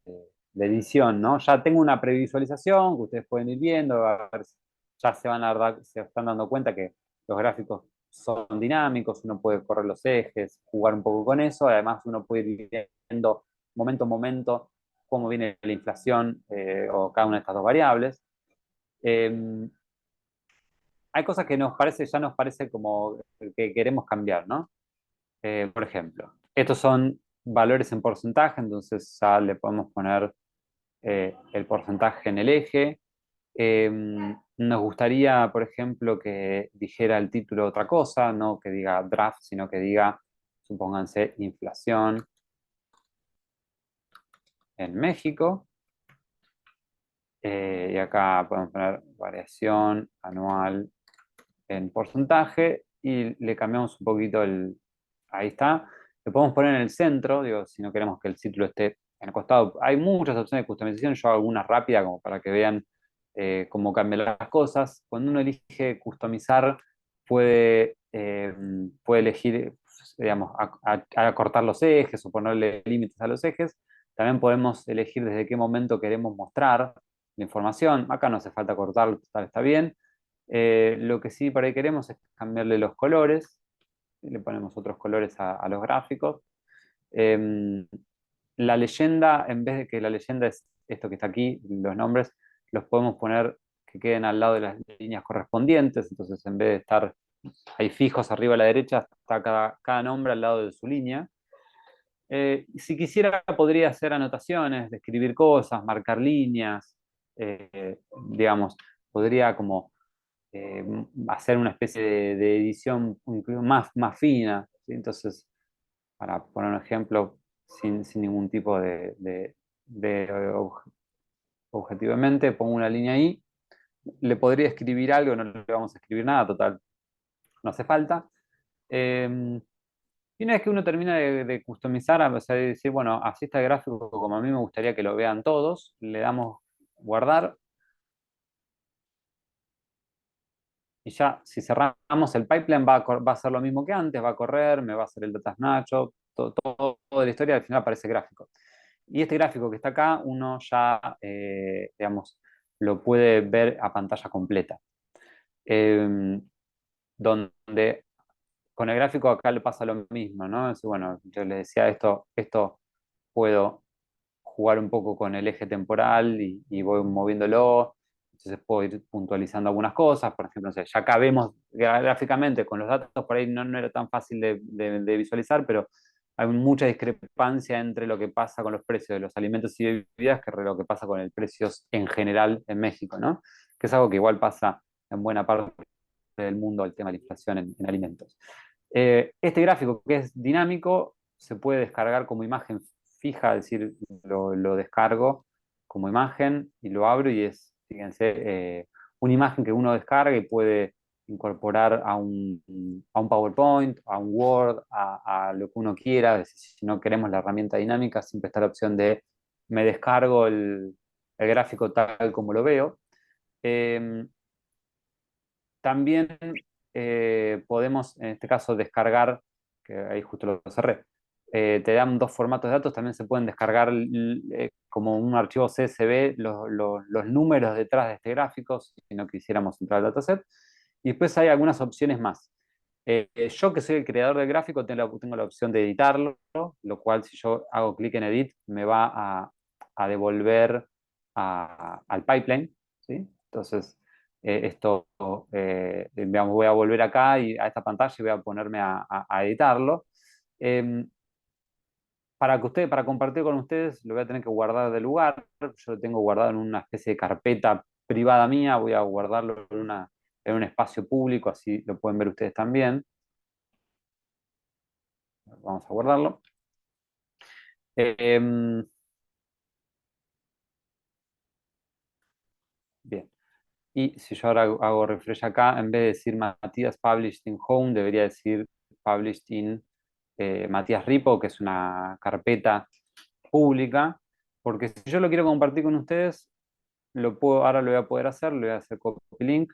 edición, ¿no? Ya tengo una previsualización que ustedes pueden ir viendo, a ver ya se están dando cuenta que los gráficos son dinámicos, uno puede correr los ejes, jugar un poco con eso, además uno puede ir viendo momento a momento cómo viene la inflación o cada una de estas dos variables. Eh, Hay cosas que ya nos parece como que queremos cambiar, ¿no? Por ejemplo, estos son valores en porcentaje, entonces ya le podemos poner el porcentaje en el eje. Eh, Nos gustaría, por ejemplo, que dijera el título otra cosa, no que diga draft, sino que diga, supónganse, inflación en México. Y acá podemos poner variación anual en porcentaje y le cambiamos un poquito ahí está. Lo podemos poner en el centro, digo, si no queremos que el círculo esté en el costado. Hay muchas opciones de customización, yo hago algunas rápidas como para que vean cómo cambian las cosas. Cuando uno elige customizar, puede elegir, digamos, acortar los ejes o ponerle límites a los ejes. También podemos elegir desde qué momento queremos mostrar la información. Acá no hace falta cortarlo, está bien. Lo que sí por ahí queremos es cambiarle los colores. Le ponemos otros colores a los gráficos. Eh, la leyenda, en vez de que la leyenda es esto que está aquí, los nombres, los podemos poner que queden al lado de las líneas correspondientes. Entonces, en vez de estar ahí fijos arriba a la derecha, está cada nombre al lado de su línea. Si quisiera, podría hacer anotaciones, describir cosas, marcar líneas, digamos, podría como eh, hacer una especie de edición incluso más fina, ¿sí? Entonces, para poner un ejemplo, sin ningún tipo de objetivamente, pongo una línea ahí, le podría escribir algo, no le vamos a escribir nada, total, no hace falta. Y una vez que uno termina de customizar, o sea, de decir, bueno, así está el gráfico como a mí me gustaría que lo vean todos, le damos guardar y ya, si cerramos el pipeline va a ser lo mismo que antes, va a correr, me va a hacer el data snatshot, toda la historia, al final aparece gráfico. Y este gráfico que está acá, uno ya, digamos, lo puede ver a pantalla completa. Eh, donde con el gráfico acá le pasa lo mismo, ¿no? Bueno, yo les decía esto puedo jugar un poco con el eje temporal y voy moviéndolo, entonces puedo ir puntualizando algunas cosas, por ejemplo, no sé, ya acá vemos gráficamente con los datos, por ahí no era tan fácil de visualizar, pero hay mucha discrepancia entre lo que pasa con los precios de los alimentos y bebidas que lo que pasa con el precios en general en México, ¿no? Que es algo que igual pasa en buena parte del mundo, el tema de la inflación en alimentos. Este gráfico que es dinámico se puede descargar como imagen fija, es decir, lo descargo como imagen y lo abro y es, fíjense, una imagen que uno descarga y puede incorporar a un PowerPoint, a un Word, a lo que uno quiera. Es decir, si no queremos la herramienta dinámica, siempre está la opción de me descargo el gráfico tal como lo veo. Eh, también podemos, en este caso, descargar, que ahí justo lo cerré, te dan dos formatos de datos, también se pueden descargar como un archivo CSV los números detrás de este gráfico, si no quisiéramos entrar al dataset. Y después hay algunas opciones más. Yo que soy el creador del gráfico tengo la opción de editarlo, lo cual si yo hago clic en Edit me va a devolver al pipeline, ¿sí? Entonces, esto, digamos, voy a volver acá y a esta pantalla y voy a ponerme a editarlo. Eh, para compartir con ustedes, lo voy a tener que guardar de lugar. Yo lo tengo guardado en una especie de carpeta privada mía. Voy a guardarlo en un espacio público, así lo pueden ver ustedes también. Vamos a guardarlo. Bien. Y si yo ahora hago refresh acá, en vez de decir Matías Published in Home, debería decir Published in Matías Ripo, que es una carpeta pública, porque si yo lo quiero compartir con ustedes, ahora lo voy a poder hacer, le voy a hacer copy link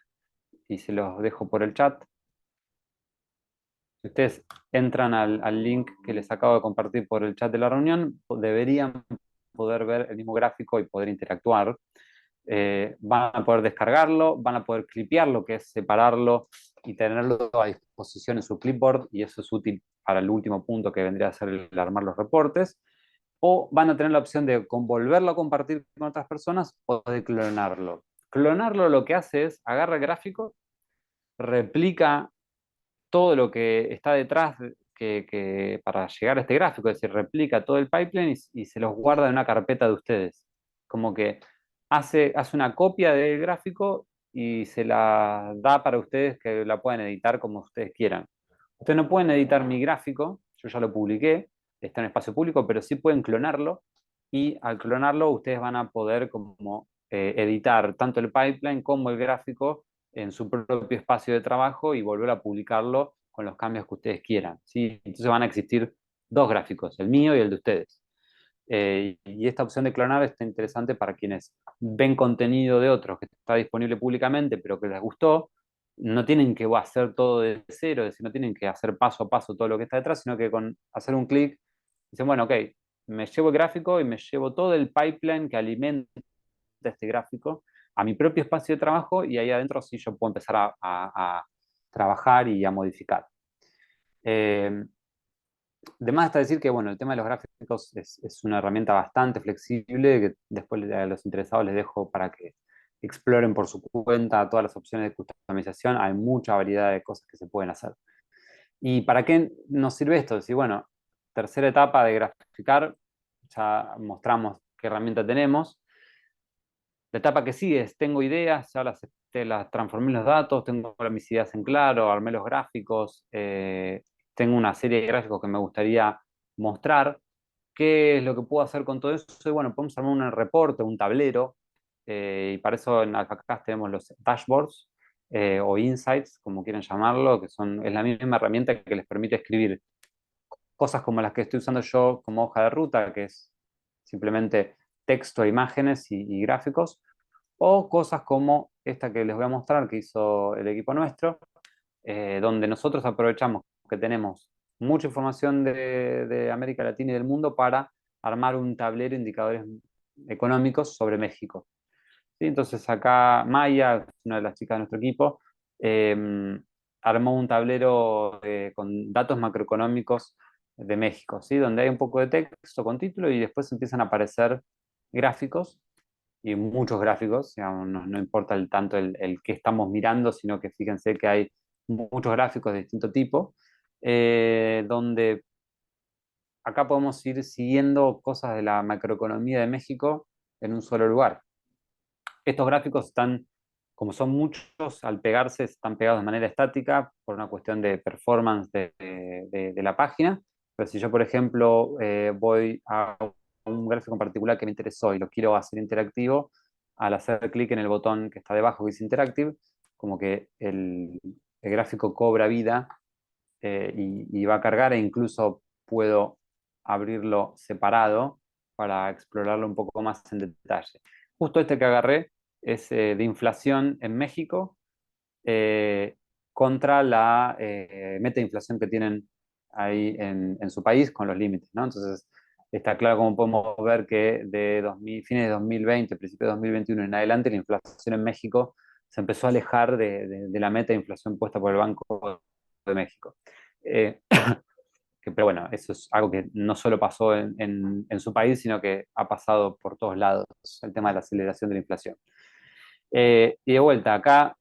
y se los dejo por el chat. Si ustedes entran al link que les acabo de compartir por el chat de la reunión, deberían poder ver el mismo gráfico y poder interactuar. Van a poder descargarlo, van a poder clipearlo, que es separarlo y tenerlo a disposición en su clipboard, y eso es útil para el último punto que vendría a ser el armar los reportes. O van a tener la opción de volverlo a compartir con otras personas o de clonarlo. Clonarlo lo que hace es agarra el gráfico, replica todo lo que está detrás para llegar a este gráfico, es decir, replica todo el pipeline y se los guarda en una carpeta de ustedes. Como que hace una copia del gráfico y se la da para ustedes que la puedan editar como ustedes quieran. Ustedes no pueden editar mi gráfico, yo ya lo publiqué, está en espacio público, pero sí pueden clonarlo y al clonarlo ustedes van a poder como editar tanto el pipeline como el gráfico en su propio espacio de trabajo y volver a publicarlo con los cambios que ustedes quieran, ¿sí? Entonces van a existir dos gráficos, el mío y el de ustedes. Y esta opción de clonar está interesante para quienes ven contenido de otros que está disponible públicamente, pero que les gustó. No tienen que hacer todo de cero, es decir, no tienen que hacer paso a paso todo lo que está detrás, sino que con hacer un clic, dicen, bueno, ok, me llevo el gráfico y me llevo todo el pipeline que alimenta este gráfico a mi propio espacio de trabajo y ahí adentro sí yo puedo empezar a trabajar y a modificar. Eh, de más está decir que, bueno, el tema de los gráficos es una herramienta bastante flexible que después a los interesados les dejo para que exploren por su cuenta todas las opciones de customización. Hay mucha variedad de cosas que se pueden hacer. ¿Y para qué nos sirve esto? Si, bueno, tercera etapa de graficar, ya mostramos qué herramienta tenemos. La etapa que sigue es, tengo ideas, ya las transformé en los datos, tengo mis ideas en claro, armé los gráficos, tengo una serie de gráficos que me gustaría mostrar. ¿Qué es lo que puedo hacer con todo eso? Y bueno, podemos armar un reporte, un tablero, y para eso en AlphaCast tenemos los dashboards o insights, como quieren llamarlo, es la misma herramienta que les permite escribir cosas como las que estoy usando yo como hoja de ruta, que es simplemente texto, imágenes y gráficos, o cosas como esta que les voy a mostrar que hizo el equipo nuestro, donde nosotros aprovechamos que tenemos mucha información de América Latina y del mundo para armar un tablero de indicadores económicos sobre México. ¿Sí? Entonces acá Maya, una de las chicas de nuestro equipo, eh, armó un tablero con datos macroeconómicos de México, ¿sí? Donde hay un poco de texto con título y después empiezan a aparecer gráficos y muchos gráficos, digamos, no importa tanto el que estamos mirando, sino que fíjense que hay muchos gráficos de distinto tipo, donde acá podemos ir siguiendo cosas de la macroeconomía de México en un solo lugar. Estos gráficos están, como son muchos, al pegarse, están pegados de manera estática por una cuestión de performance de la página. Pero si yo, por ejemplo, voy a un gráfico en particular que me interesó y lo quiero hacer interactivo, al hacer clic en el botón que está debajo que dice Interactive, como que el gráfico cobra vida y va a cargar e incluso puedo abrirlo separado para explorarlo un poco más en detalle. Justo este que agarré es de inflación en México eh, contra la meta de inflación que tienen ahí en su país con los límites, ¿no? Entonces, está claro como podemos ver que de fines de 2020, principios de 2021 en adelante, la inflación en México se empezó a alejar de la meta de inflación puesta por el Banco de México. Eh, pero bueno, eso es algo que no solo pasó en su país, sino que ha pasado por todos lados, el tema de la aceleración de la inflación. Y de vuelta, acá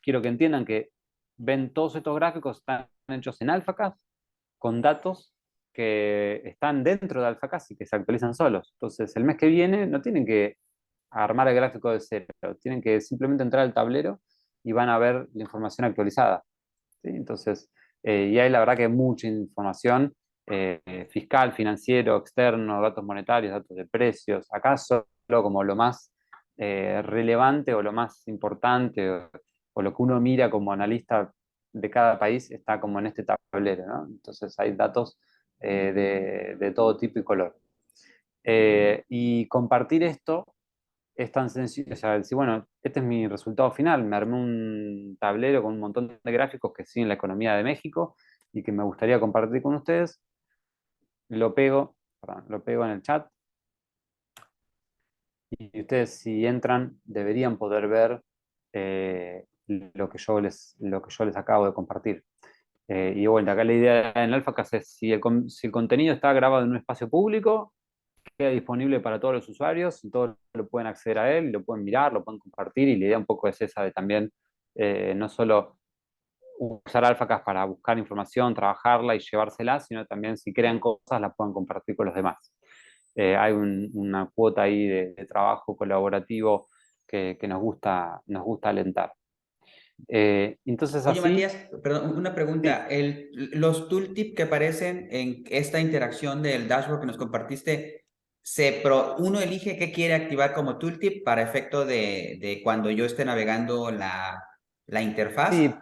quiero que entiendan que ven todos estos gráficos están hechos en AlphaCast con datos que están dentro de AlphaCast y que se actualizan solos. Entonces, el mes que viene no tienen que armar el gráfico de cero, tienen que simplemente entrar al tablero y van a ver la información actualizada. ¿Sí? Entonces, y hay la verdad que mucha información fiscal, financiero, externo, datos monetarios, datos de precios. Acá solo como lo más relevante o lo más importante o lo que uno mira como analista de cada país está como en este tablero, ¿no? Entonces hay datos de todo tipo y color. Y compartir esto es tan sencillo, o sea, decir, bueno, este es mi resultado final, me armé un tablero con un montón de gráficos que siguen la economía de México y que me gustaría compartir con ustedes, lo pego, perdón, lo pego en el chat y ustedes si entran deberían poder ver lo que yo les acabo de compartir. Y bueno, acá la idea en AlphaCast es si el contenido está grabado en un espacio público, queda disponible para todos los usuarios y todos lo pueden acceder a él, lo pueden mirar, lo pueden compartir y la idea un poco es esa de también no solo usar AlphaCast para buscar información, trabajarla y llevársela, sino también si crean cosas las puedan compartir con los demás. Hay una cuota ahí de trabajo colaborativo que nos gusta alentar. Entonces Oye, así, Matías, perdón, una sí, pregunta. Los tooltips que aparecen en esta interacción del dashboard que nos compartiste, uno elige qué quiere activar como tooltip para efecto de cuando yo esté navegando la interfaz. Sí,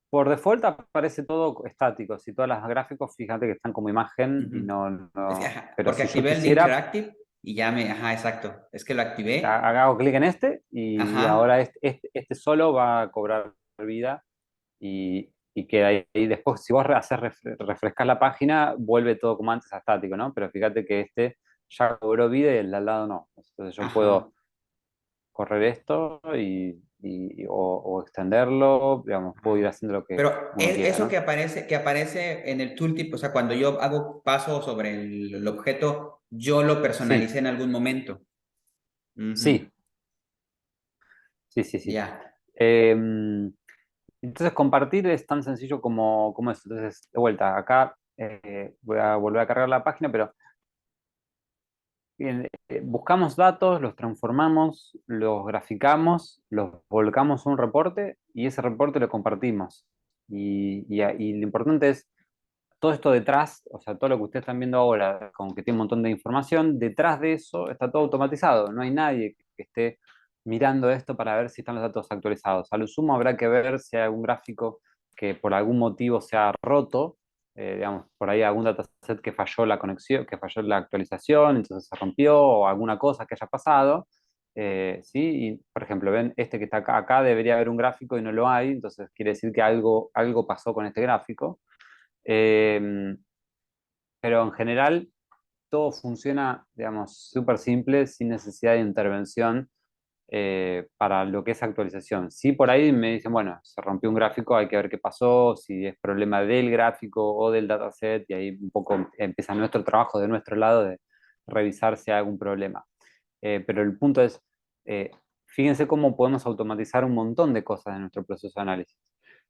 por default aparece todo estático. Si todas las gráficos, fíjate que están como imagen y Ujú. Es que, ajá, pero porque si yo activé el de quisiera, Interactive y ya ajá, exacto. Es que lo activé. hago clic en este y Ajá, ahora este solo va a cobrar vida y queda ahí. Y después, si vos haces refrescar la página, vuelve todo como antes a estático, ¿no? Pero fíjate que este ya cobró vida y el de al lado no. Entonces yo ajá. puedo correr esto o extenderlo, digamos, puedo ir Ajá. haciendo lo que Pero uno quiera, eso ¿no? que aparece en el tooltip, o sea, cuando yo hago paso sobre el objeto, yo lo Sí, personalicé en algún momento. Ujú. sí, sí, sí, sí. Ya. Eh, entonces, compartir es tan sencillo como eso. Entonces, de vuelta, acá voy a volver a cargar la página, pero bien, buscamos datos, los transformamos, los graficamos, los volcamos a un reporte y ese reporte lo compartimos. Y lo importante es todo esto detrás, o sea, todo lo que ustedes están viendo ahora, como que tiene un montón de información, detrás de eso está todo automatizado. No hay nadie que esté mirando esto para ver si están los datos actualizados. A lo sumo habrá que ver si hay algún gráfico que por algún motivo se ha roto, digamos, por ahí algún dataset que falló la conexión, que falló la actualización, entonces se rompió, o alguna cosa que haya pasado. ¿Sí? Y, por ejemplo, ven, este que está acá debería haber un gráfico y no lo hay, entonces quiere decir que algo pasó con este gráfico. Eh, pero en general todo funciona, digamos, súper simple, sin necesidad de intervención para lo que es actualización. Sí, por ahí me dicen, bueno, se rompió un gráfico, hay que ver qué pasó, si es problema del gráfico o del dataset, y ahí un poco empieza nuestro trabajo de nuestro lado de revisar si hay algún problema. Pero el punto es, eh, fíjense cómo podemos automatizar un montón de cosas en nuestro proceso de análisis.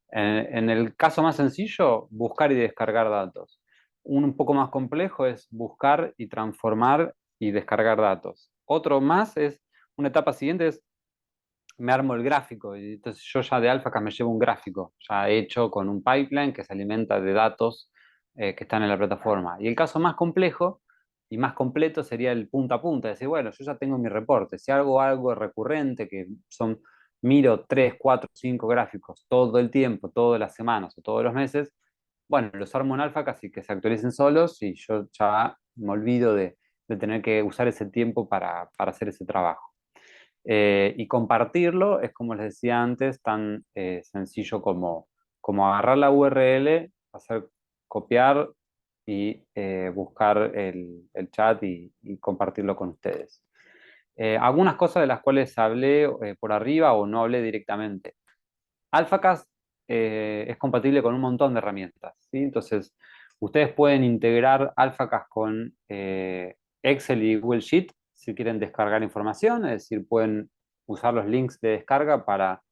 En el caso más sencillo, buscar y descargar datos. Un poco más complejo es buscar y transformar y descargar datos. Otro más es, una etapa siguiente es, me armo el gráfico. Y entonces yo ya de Alphacas me llevo un gráfico, ya hecho con un pipeline que se alimenta de datos que están en la plataforma. Y el caso más complejo y más completo sería el punta a punta, decir, bueno, yo ya tengo mi reporte, si hago algo recurrente, que son, miro 3 4 5 gráficos todo el tiempo, todas las semanas o todos los meses, bueno, los armo en Alphacas y que se actualicen solos y yo ya me olvido de tener que usar ese tiempo para hacer ese trabajo. Y compartirlo es, como les decía antes, tan sencillo como agarrar la URL, hacer copiar y buscar el chat y compartirlo con ustedes. Algunas cosas de las cuales hablé por arriba o no hablé directamente. AlphaCast es compatible con un montón de herramientas, ¿sí? Entonces, ustedes pueden integrar AlphaCast con Excel y Google Sheet si quieren descargar información, es decir, pueden usar los links de descarga para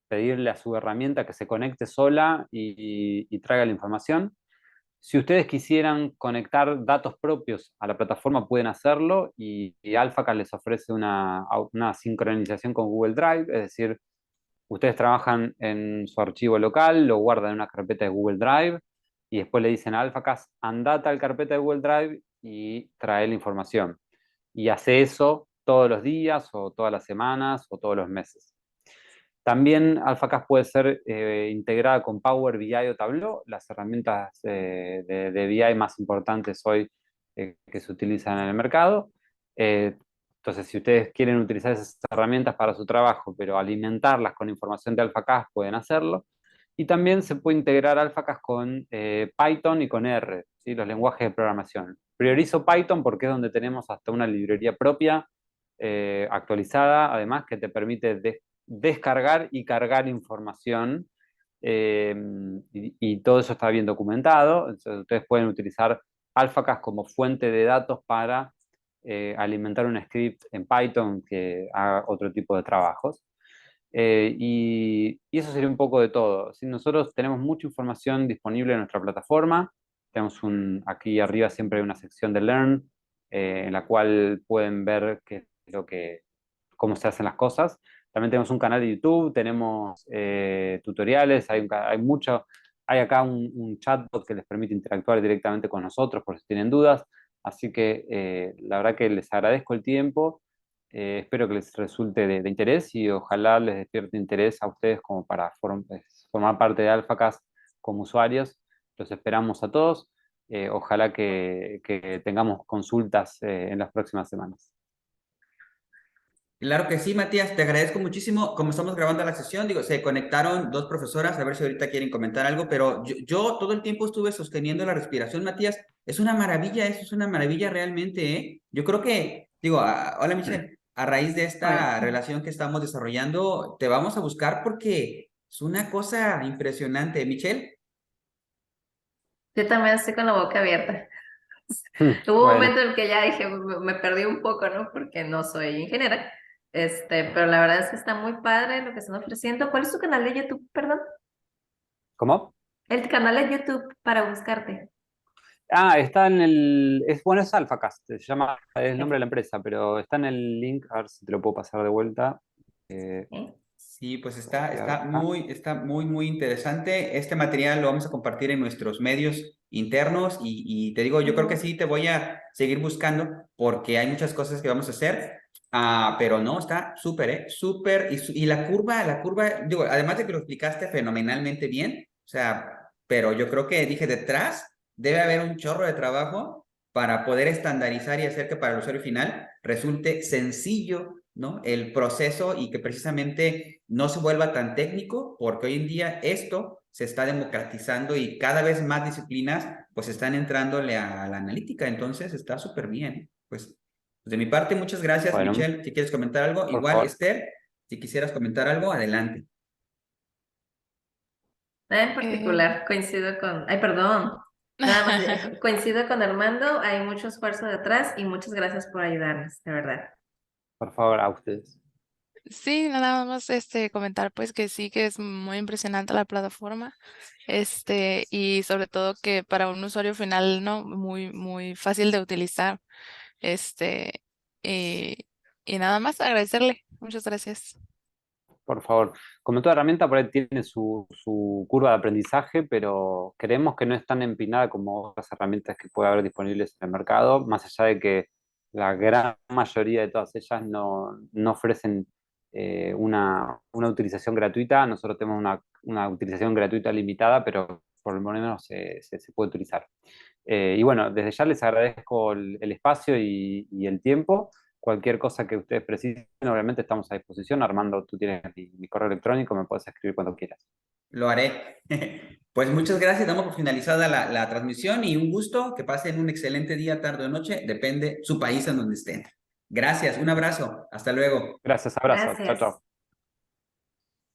pedirle a su herramienta que se conecte sola y traiga la información. Si ustedes quisieran conectar datos propios a la plataforma, pueden hacerlo y AlphaCast les ofrece una sincronización con Google Drive, es decir, ustedes trabajan en su archivo local, lo guardan en una carpeta de Google Drive y después le dicen a AlphaCast, andate al carpeta de Google Drive y trae la información. Y hace eso todos los días o todas las semanas o todos los meses. También AlphaCast puede ser integrada con Power BI o Tableau, las herramientas de BI más importantes hoy que se utilizan en el mercado. Eh, entonces, si ustedes quieren utilizar esas herramientas para su trabajo, pero alimentarlas con información de AlphaCast, pueden hacerlo. Y también se puede integrar AlphaCast con Python y con R, ¿sí? Los lenguajes de programación. Priorizo Python porque es donde tenemos hasta una librería propia actualizada, además, que te permite descargar y cargar información. eh, y todo eso está bien documentado. Entonces, ustedes pueden utilizar AlphaCast como fuente de datos para alimentar un script en Python que haga otro tipo de trabajos. Y eso sería un poco de todo. ¿Sí? Nosotros tenemos mucha información disponible en nuestra plataforma. Tenemos aquí arriba siempre hay una sección de Learn, en la cual pueden ver qué es cómo se hacen las cosas. También tenemos un canal de YouTube, tenemos tutoriales, hay acá un chatbot que les permite interactuar directamente con nosotros por si tienen dudas. Así que la verdad que les agradezco el tiempo, espero que les resulte de interés y ojalá les despierte interés a ustedes como para formar parte de AlphaCast como usuarios. Los esperamos a todos. Ojalá que tengamos consultas en las próximas semanas. Claro que sí, Matías, te agradezco muchísimo. Como estamos grabando la sesión, digo, se conectaron dos profesoras, a ver si ahorita quieren comentar algo, pero yo todo el tiempo estuve sosteniendo la respiración, Matías. Es una maravilla, eso es una maravilla realmente, ¿eh? Yo creo que, digo, hola Michelle, a raíz de Hola. esta relación que estamos desarrollando, te vamos a buscar porque es una cosa impresionante, Michelle. Yo también estoy con la boca abierta. Hubo un Bueno, momento en el que ya dije, me perdí un poco, ¿no? Porque no soy ingeniera. Pero la verdad es que está muy padre lo que están ofreciendo. ¿Cuál es tu canal de YouTube, perdón? ¿cómo? El canal de YouTube para buscarte. Ah, está en bueno, es AlphaCast, se llama, es el nombre de Ok. la empresa, pero está en el link, a ver si te lo puedo pasar de vuelta. Ok. Sí, pues Copiar acá. está muy, muy interesante. Este material lo vamos a compartir en nuestros medios internos y te digo, yo creo que sí te voy a seguir buscando porque hay muchas cosas que vamos a hacer, pero no, está súper, súper. Y la curva, digo, además de que lo explicaste fenomenalmente bien, o sea, pero yo creo que dije, detrás debe haber un chorro de trabajo para poder estandarizar y hacer que para el usuario final resulte sencillo, ¿no? El proceso y que precisamente no se vuelva tan técnico, porque hoy en día esto se está democratizando y cada vez más disciplinas pues están entrándole a la analítica, entonces está súper bien. Pues de mi parte, muchas gracias, Bueno, Michelle. Si quieres comentar algo, por igual favor. Esther, si quisieras comentar algo, adelante. Nada en Eh, particular, coincido con, ay, perdón, nada más, coincido con Armando, hay mucho esfuerzo detrás y muchas gracias por ayudarnos, de verdad. Por favor, a ustedes. sí, nada más comentar pues que sí que es muy impresionante la plataforma. Y sobre todo que para un usuario final, ¿no? Muy, muy fácil de utilizar. Este, y, y nada más agradecerle. Muchas gracias. Por favor. Como toda herramienta, por ahí tiene su curva de aprendizaje, pero creemos que no es tan empinada como otras herramientas que puede haber disponibles en el mercado, más allá de que la gran mayoría de todas ellas no ofrecen una utilización gratuita. Nosotros tenemos una utilización gratuita limitada, pero por lo menos se puede utilizar. Y bueno, desde ya les agradezco el espacio y el tiempo. Cualquier cosa que ustedes precisen, obviamente estamos a disposición. Armando, tú tienes mi correo electrónico, me puedes escribir cuando quieras. Lo haré. Pues muchas gracias, damos por finalizada la transmisión y un gusto, que pasen un excelente día, tarde o noche, depende su país en donde estén. Gracias, un abrazo, hasta luego. Gracias, abrazo. Chao, Gracias. chao.